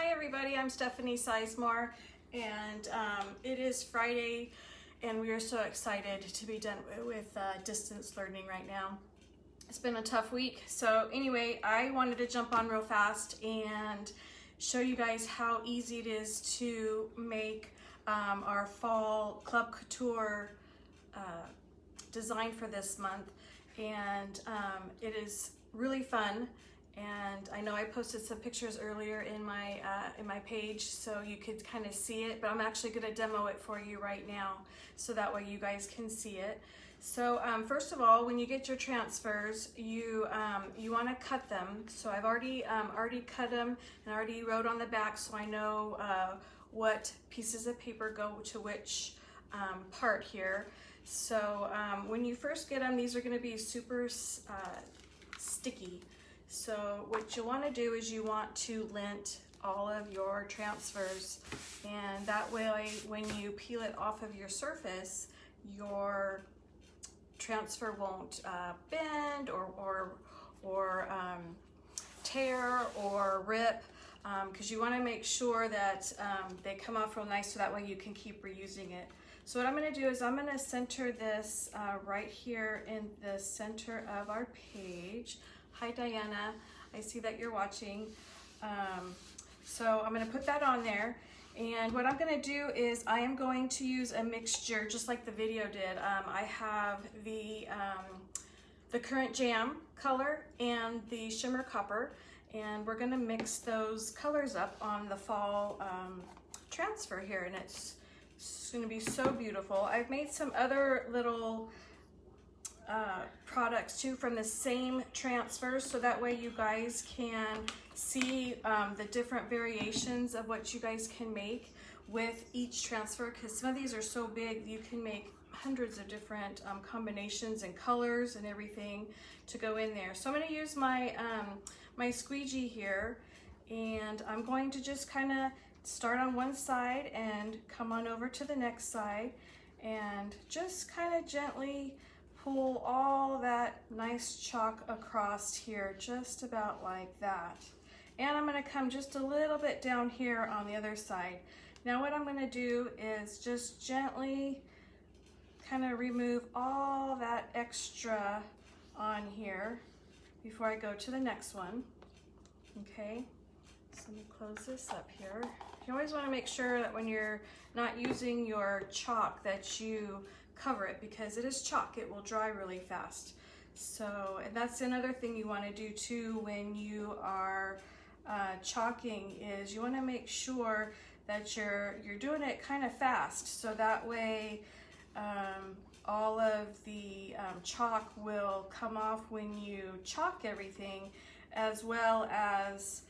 Hi everybody, I'm Stephanie Sizemore, and it is Friday, and we are so excited to be done with distance learning right now. It's been a tough week, so anyway, I wanted to jump on real fast and show you guys how easy it is to make our fall Club Couture design for this month, and it is really fun. And I know I posted some pictures earlier in my page so you could kind of see it, but I'm actually going to demo it for you right now so that way you guys can see it. So first of all, when you get your transfers, you want to cut them. So I've already cut them and already wrote on the back, so I know what pieces of paper go to which part here. So when you first get them, these are going to be super sticky. So what you want to do is you want to lint all of your transfers, and that way when you peel it off of your surface, your transfer won't bend or tear or rip, because you want to make sure that they come off real nice so that way you can keep reusing it. So what I'm going to do is I'm going to center this right here in the center of our page. Hi Diana, I see that you're watching. So I'm going to put that on there, and what I'm going to do is I am going to use a mixture just like the video did. I have the current jam color and the shimmer copper, and we're going to mix those colors up on the fall transfer here, and it's going to be so beautiful. I've made some other little products too from the same transfers, so that way you guys can see the different variations of what you guys can make with each transfer, because some of these are so big you can make hundreds of different combinations and colors and everything to go in there. So I'm going to use my my squeegee here, and I'm going to just kind of start on one side and come on over to the next side and just kind of gently pull all that nice chalk across here, just about like that. And I'm going to come just a little bit down here on the other side. Now what I'm going to do is just gently kind of remove all that extra on here before I go to the next one. Okay, so let me close this up here. You always want to make sure that when you're not using your chalk that you cover it, because it is chalk, it will dry really fast. So, and that's another thing you want to do too when you are chalking, is you want to make sure that you're doing it kind of fast, so that way all of the chalk will come off when you chalk everything, as well as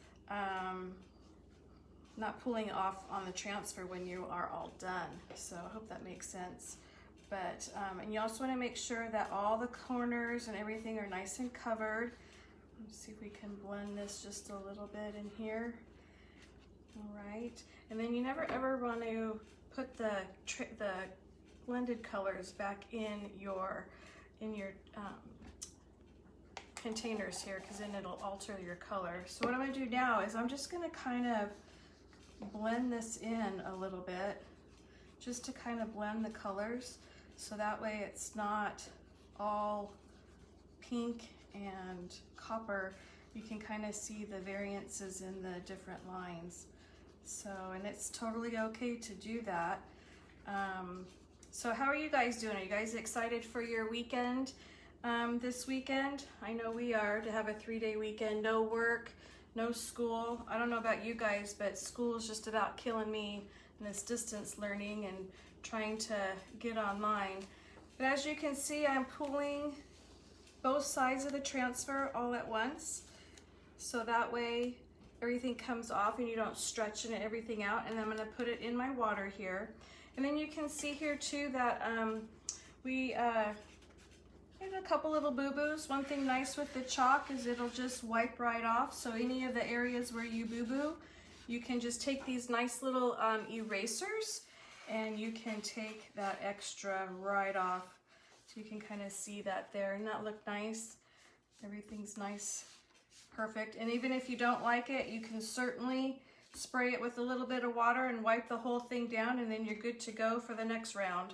not pulling it off on the transfer when you are all done. So I hope that makes sense. But and you also want to make sure that all the corners and everything are nice and covered. Let's see if we can blend this just a little bit in here. All right, and then you never ever want to put the blended colors back in your containers here, because then it'll alter your color. So what I'm going to do now is I'm just going to kind of blend this in a little bit, just to kind of blend the colors, so that way it's not all pink and copper. You can kind of see the variances in the different lines. So, and it's totally okay to do that. So how are you guys doing? Are you guys excited for your weekend this weekend? I know we are, to have a 3-day weekend, no work, no school. I don't know about you guys, but school is just about killing me in this distance learning and trying to get online. But as you can see, I'm pulling both sides of the transfer all at once, so that way everything comes off and you don't stretch and everything out. And I'm going to put it in my water here, and then you can see here too that we have a couple little boo-boos. One thing nice with the chalk is it'll just wipe right off, so any of the areas where you boo-boo, you can just take these nice little erasers and you can take that extra right off. So you can kind of see that there, and that look nice. Everything's nice, perfect. And even if you don't like it, you can certainly spray it with a little bit of water and wipe the whole thing down, and then you're good to go for the next round.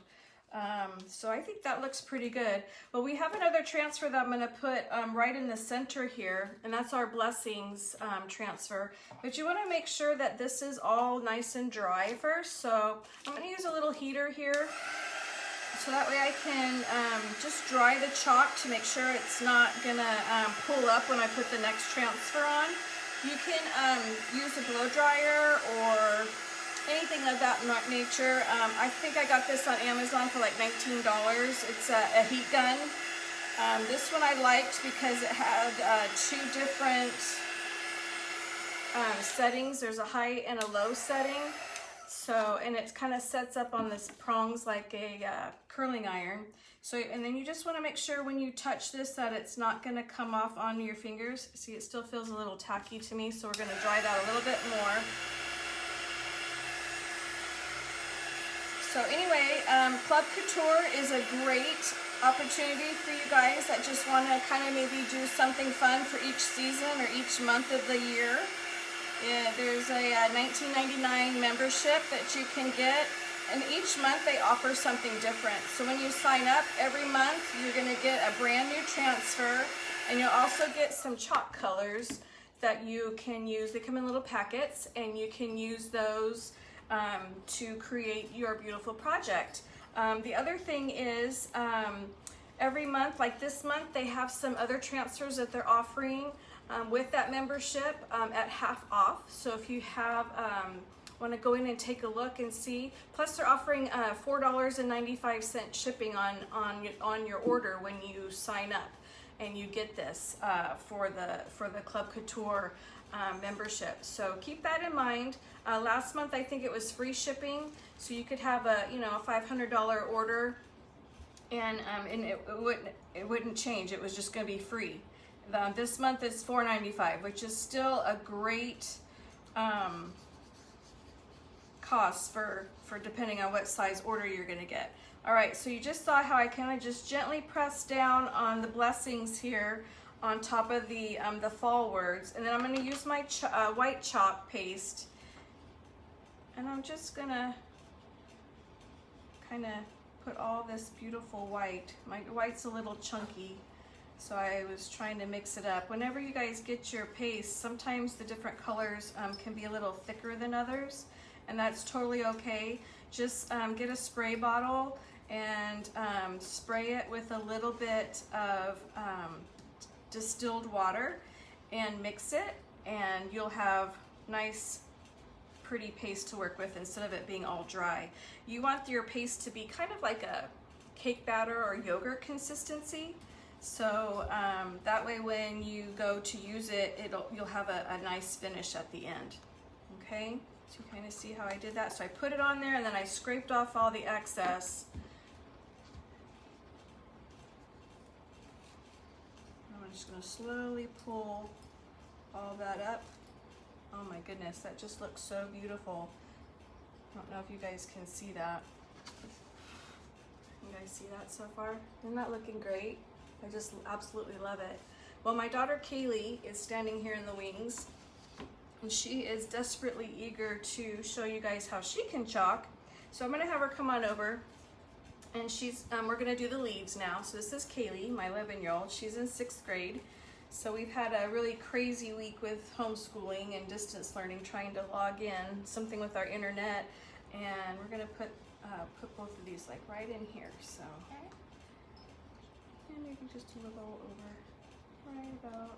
So I think that looks pretty good. But we have another transfer that I'm going to put right in the center here, and that's our Blessings transfer. But you want to make sure that this is all nice and dry first. So I'm going to use a little heater here, so that way I can just dry the chalk to make sure it's not going to pull up when I put the next transfer on. You can use a blow dryer or anything of that nature. I think I got this on Amazon for like $19. It's a heat gun. This one I liked because it had two different settings. There's a high and a low setting. So, and it kind of sets up on this prongs like a curling iron. So, and then you just want to make sure when you touch this that it's not going to come off onto your fingers. See, it still feels a little tacky to me, so we're going to dry that a little bit more. So anyway, Club Couture is a great opportunity for you guys that just want to kind of maybe do something fun for each season or each month of the year. Yeah, there's a $19.99 membership that you can get, and each month they offer something different. So when you sign up every month, you're going to get a brand new transfer, and you'll also get some chalk colors that you can use. They come in little packets, and you can use those to create your beautiful project. The other thing is every month, like this month, they have some other transfers that they're offering with that membership at half off. So if you have want to go in and take a look and see, plus they're offering $4.95 shipping on your order when you sign up, and you get this for the Club Couture membership. So keep that in mind. Last month I think it was free shipping, so you could have a $500 order, and it wouldn't change. It was just going to be free. This month it's $4.95, which is still a great cost for depending on what size order you're going to get. All right, so you just saw how I kind of just gently press down on the Blessings here on top of the fall words, and then I'm going to use my white chalk paste, and I'm just going to kind of put all this beautiful white. My white's a little chunky, so I was trying to mix it up. Whenever you guys get your paste, sometimes the different colors can be a little thicker than others, and that's totally okay. Just get a spray bottle and spray it with a little bit of distilled water and mix it, and you'll have nice pretty paste to work with instead of it being all dry. You want your paste to be kind of like a cake batter or yogurt consistency, so that way when you go to use it, you'll have a nice finish at the end. Okay, so you kind of see how I did that. So I put it on there, and then I scraped off all the excess. I'm just going to slowly pull all that up. Oh my goodness, that just looks so beautiful. I don't know if you guys can see that. You guys see that so far? Isn't that looking great? I just absolutely love it. Well, my daughter Kaylee is standing here in the wings, and she is desperately eager to show you guys how she can chalk. So I'm going to have her come on over, and we're going to do the leaves now. So this is Kaylee, my 11-year-old. She's in 6th grade. So we've had a really crazy week with homeschooling and distance learning, trying to log in, something with our internet, and we're going to put both of these like right in here. So, and maybe just a little over, right about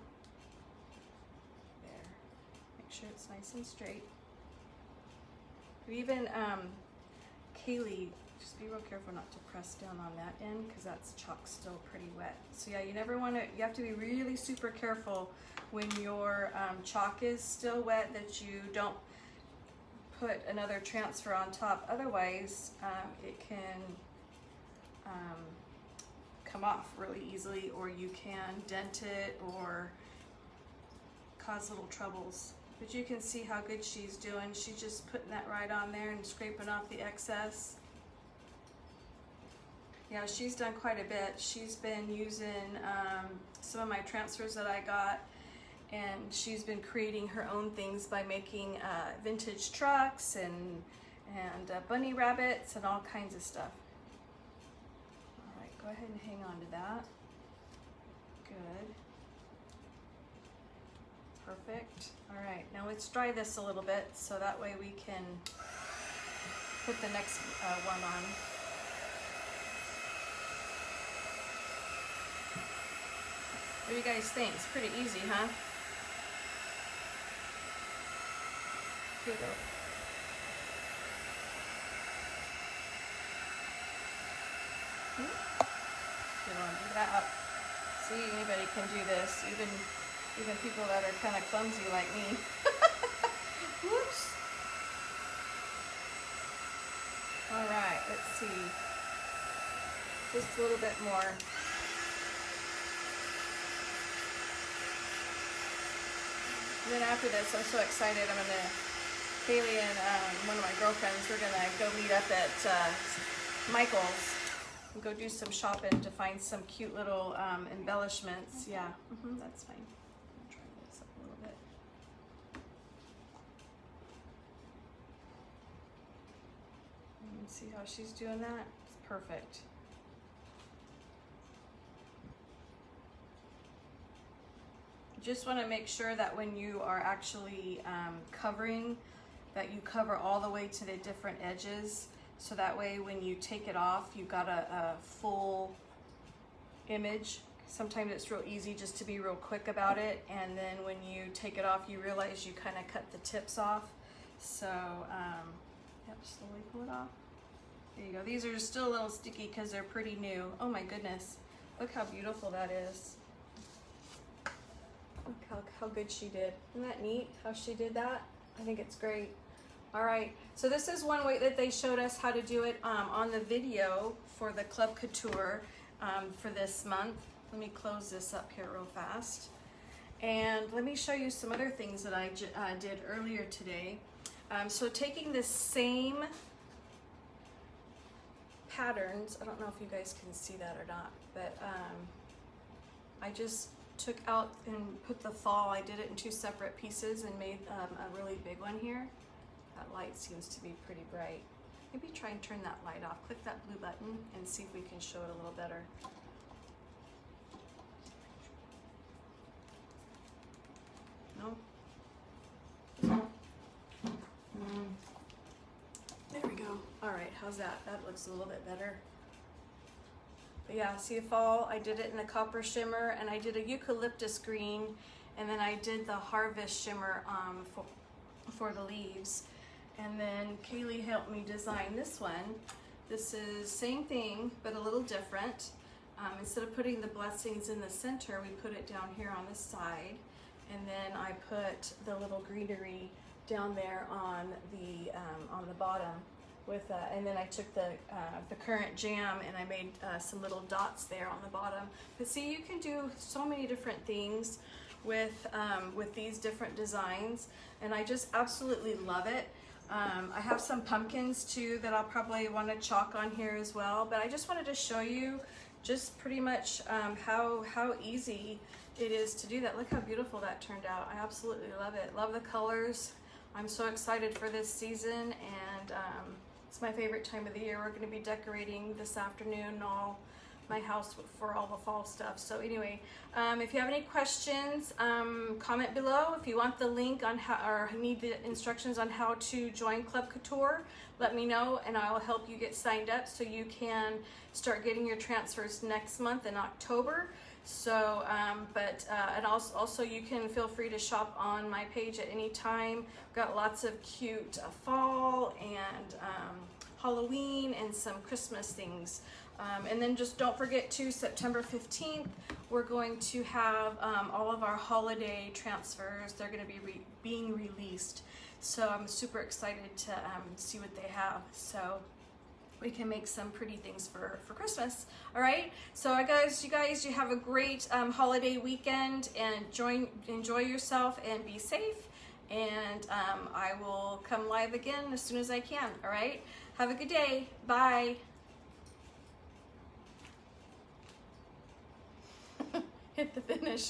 there. Make sure it's nice and straight. We even, Kaylee, just be real careful not to press down on that end, because that's chalk still pretty wet. So yeah, you never want to, you have to be really super careful when your chalk is still wet that you don't put another transfer on top. Otherwise, it can come off really easily, or you can dent it or cause little troubles. But you can see how good she's doing. She's just putting that right on there and scraping off the excess. Yeah, she's done quite a bit. She's been using some of my transfers that I got, and she's been creating her own things by making vintage trucks and bunny rabbits and all kinds of stuff. All right, go ahead and hang on to that. Good. Perfect. All right, now let's dry this a little bit so that way we can put the next one on. What do you guys think? It's pretty easy, huh? Here we go. You want to do that? See, anybody can do this, even people that are kind of clumsy like me. Whoops. All right, let's see. Just a little bit more. And then after this, I'm so excited. Kaylee and one of my girlfriends, we're gonna go meet up at Michael's and go do some shopping to find some cute little embellishments. Yeah, that's fine. I'll try this up a little bit. See how she's doing that? It's perfect. Just want to make sure that when you are actually covering, that you cover all the way to the different edges, so that way when you take it off, you've got a full image. Sometimes it's real easy just to be real quick about it, and then when you take it off, you realize you kind of cut the tips off. So, yep, slowly pull it off. There you go. These are still a little sticky because they're pretty new. Oh my goodness, look how beautiful that is. Look how good she did. Isn't that neat how she did that? I think it's great. All right, so this is one way that they showed us how to do it on the video for the Club Couture for this month. Let me close this up here real fast. And let me show you some other things that I did earlier today. So taking the same patterns, I don't know if you guys can see that or not, but I just took out and put the fall. I did it in 2 separate pieces and made a really big one here. That light seems to be pretty bright. Maybe try and turn that light off. Click that blue button and see if we can show it a little better. No? There we go. All right, how's that? That looks a little bit better. But yeah, see the fall, I did it in the copper shimmer, and I did a eucalyptus green, and then I did the harvest shimmer for the leaves. And then Kaylee helped me design this one. This is same thing, but a little different. Instead of putting the blessings in the center, we put it down here on the side. And then I put the little greenery down there on the bottom. And then I took the currant jam and I made some little dots there on the bottom. But see, you can do so many different things with these different designs, and I just absolutely love it. I have some pumpkins too that I'll probably want to chalk on here as well, but I just wanted to show you just pretty much how easy it is to do that. Look how beautiful that turned out. I absolutely love it. Love the colors. I'm so excited for this season, and it's my favorite time of the year. We're going to be decorating this afternoon all my house for all the fall stuff. So anyway, if you have any questions, comment below. If you want the link on how, or need the instructions on how to join Club Couture, let me know and I will help you get signed up so you can start getting your transfers next month in October. So, and also you can feel free to shop on my page at any time. We've got lots of cute fall and Halloween and some Christmas things. And then just don't forget to September 15th, we're going to have all of our holiday transfers. They're going to be being released. So I'm super excited to see what they have. So we can make some pretty things for Christmas. All right, so you guys, you have a great holiday weekend, and enjoy yourself and be safe. And I will come live again as soon as I can. All right, have a good day. Bye. Hit the finish.